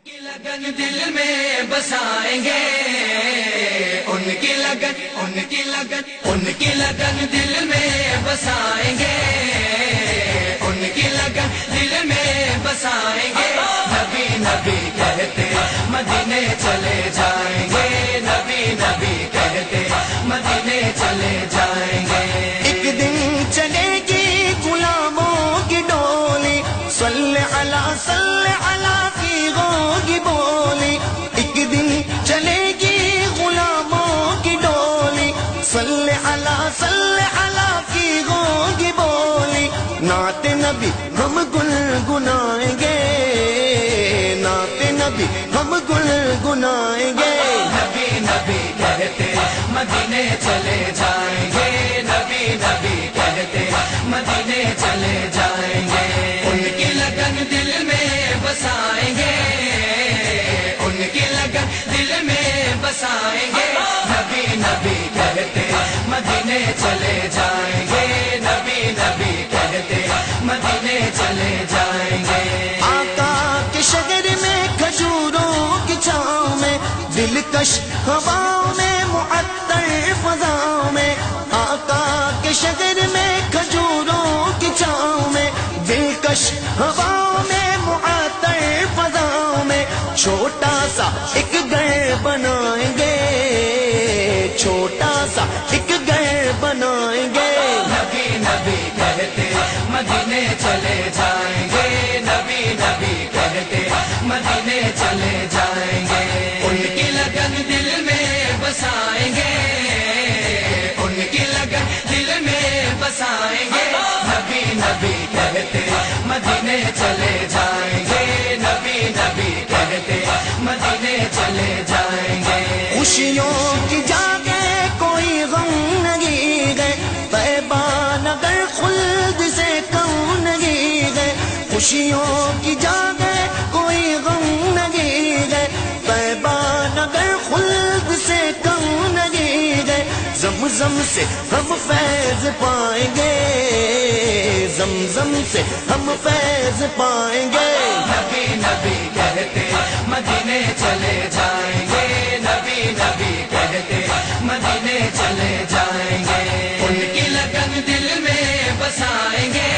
کی لگن دل میں بسائیں گے، ان کی لگن دل میں بسائیں گے، ان کی لگن دل میں بسائیں گے۔ نبی نبی کہتے مدینے چلے جائیں گے، نبی نبی کہتے مدینے چلے جائیں گے۔ ایک دن چلے گی غلاموں کی ڈولی، صلی اللہ کی ہوگی بولی۔ ایک دن چلے گی غلاموں کی ڈولی، صلی اللہ کی ہوگی بولی۔ نعت نبی ہم گنگنائیں گے، نعت نبی ہم گنگنائیں گے۔ نبی نبی کہتے مدینے چلے جائیں گے، نبی نبی کہتے مدینے چلے جائیں گے۔ ان کی لگن دل میں بسائیں گے، ان کی لگن دل میں بسائیں گے۔ نبی نبی کہتے مدینے چلے جائیں گے، نبی نبی کہتے مدینے چلے جائیں گے۔ آقا کے شہر میں کھجوروں کی چھاؤں میں، دلکش ہواؤں میں، معطر فضاؤں میں۔ آقا کے شہر میں کھجوروں کی چھاؤں میں، دلکش ہواؤں میں، معطر فضاؤں میں۔ چھوٹا سا ایک گھر بنائیں گے، چھوٹا سا ایک گھر بنائیں گے۔ نبی نبی کہتے مدینے چلے جائیں گے، نبی نبی کہتے مدینے چلے جائیں گے۔ ان کی لگن دل میں بسائیں گے، ان کی لگن دل میں بسائیں گے۔ نبی نبی کہتے مدینے چلے جائیں گے، نبی نبی کہتے مدینے چلے جائیں گے۔ خوشیوں کی جگہ کوئی غم نہیں ہے، طیبہ نگر خلد سے کم نہیں ہے۔ خوشیوں کی جگہ کوئی غم نہیں ہے، طیبہ نگر خلد سے کم نہیں ہے۔ زمزم سے ہم فیض پائیں گے، زمزم سے ہم فیض پائیں گے۔ نبی نبی کہتے مدینے چلے جائیں گے، نبی نبی کہتے مدینے چلے جائیں گے۔ ان کی لگن دل میں بسائیں گے،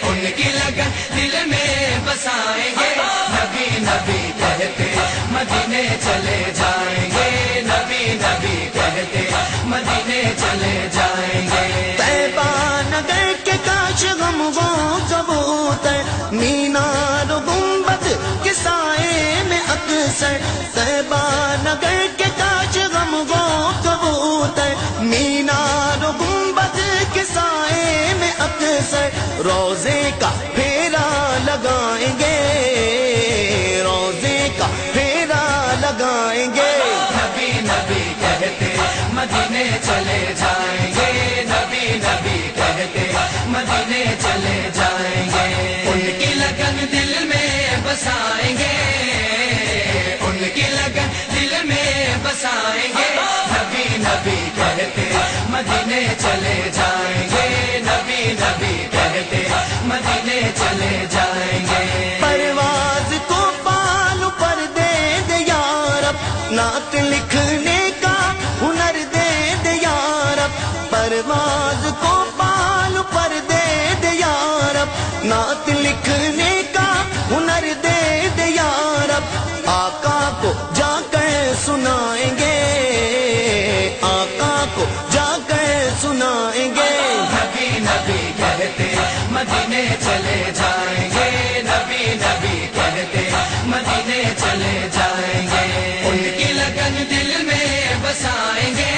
ان کی لگن دل میں بسائیں گے۔ نبی نبی کہتے مدینے چلے جائیں گے، نبی نبی کہتے مدینے چلے جائیں گے۔ طیبہ نگر کے کاش غم وہ کبوتر، مینار گنبد کے سائے میں اکثر۔ طیبہ نگر کے کاش غم وہ کبوتر، مینار گنبد کے سائے میں اکثر۔ روزے کا پھیرا لگائیں گے، روزے کا پھیرا لگائیں گے۔ نبی نبی کہتے مدینے چلے جائیں گے، نبی نبی کہتے مدینے چلے جائیں گے۔ ان کی لگن دل میں بسائیں گے، ان کی لگن دل میں بسائیں گے۔ نبی نبی کہتے مدینے چلے جائیں گے، نبی نبی کہتے مدینے چلے جائیں گے۔ پرواز کو پالو پر دے دے یارب، نعت لکھنے کا ہنر دے دے یارب۔ پرواز کو پالو پر دے دے یارب، نعت لکھنے کا ہنر دے دے یارب۔ آقا کو جا کر سنائیں گے، آقا کو جا کر سنائیں گے۔ نبی نبی کہتے مدینے چلے جائیں گے، نبی نبی کہتے مدینے چلے جائیں گے۔ ان کی لگن دل میں بسائیں گے،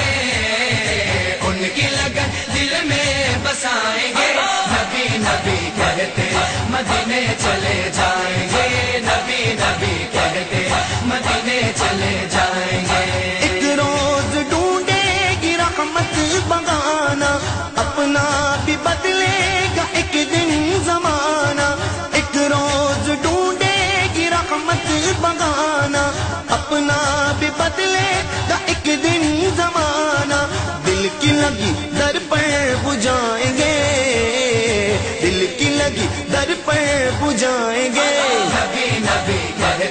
ان کی لگن دل میں بسائیں گے۔ نبی نبی کہتے مدینے چلے جائیں گے، نبی نبی کہتے مدینے چلے جائیں گے۔ ایک روز ڈھونڈے گی رحمت بغانا، اپنا بھی بدلے گا ایک دن زمانہ۔ ایک روز ڈھونڈے گی رحمت بغانا، اپنا بھی بدلے گا ایک دن زمانہ۔ دل کی لگی در پر بجھائیں گے، دل کی لگی در پر بجھائیں گے۔ نبی نبی کہتے